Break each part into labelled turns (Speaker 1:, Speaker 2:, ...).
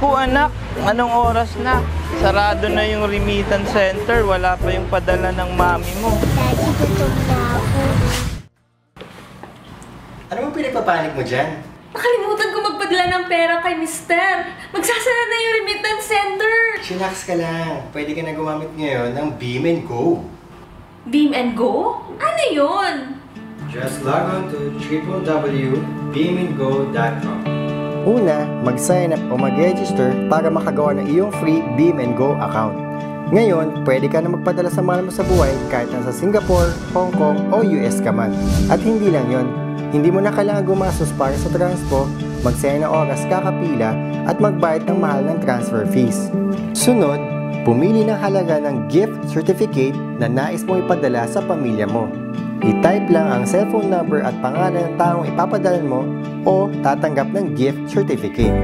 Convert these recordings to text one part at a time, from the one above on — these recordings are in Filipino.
Speaker 1: Naku anak, anong oras na? Sarado na yung remittance center. Wala pa yung padala ng mami mo.
Speaker 2: Daddy, gutom na ako.
Speaker 3: Ano bang pinagpapanik mo dyan?
Speaker 4: Nakalimutan ko magpadala ng pera kay Mister. Magsasara na yung remittance center.
Speaker 3: Chillax ka lang. Pwede ka na gumamit ngayon ng Beam & Go.
Speaker 4: Beam and Go? Ano yun?
Speaker 3: Just log on to www.beamandgo.com. Una, mag-sign up o mag-register para makagawa ng iyong free Beam & Go account. Ngayon, pwede ka na magpadala sa mahal mo sa buhay kahit nasa Singapore, Hong Kong o US ka man. At hindi lang yon, hindi mo na kailangan gumastos para sa transpo, magsaya ng oras kakapila at magbayad ng mahal ng transfer fees. Sunod, pumili ng halaga ng gift certificate na nais mong ipadala sa pamilya mo. I-type lang ang cellphone number at pangalan ng taong ipapadalan mo o tatanggap ng gift certificate.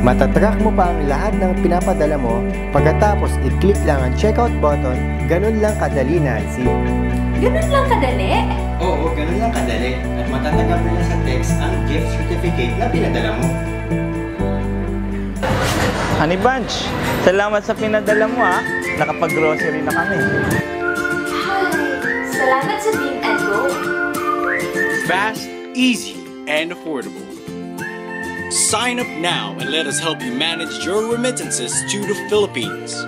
Speaker 3: Matatrack mo pa ang lahat ng pinapadala mo, pagkatapos i-click lang ang checkout button, ganun lang kadali, Nancy.
Speaker 4: Ganun lang kadali?
Speaker 3: Oo, ganun lang kadali. At matatanggap na lang sa text ang gift certificate na pinadala mo.
Speaker 1: Honey Bunch, salamat sa pinadala mo ha. Nakapag-grocery na kami.
Speaker 4: Salamat sa Beam and Go.
Speaker 5: Fast, easy, and affordable. Sign up now and let us help you manage your remittances to the Philippines.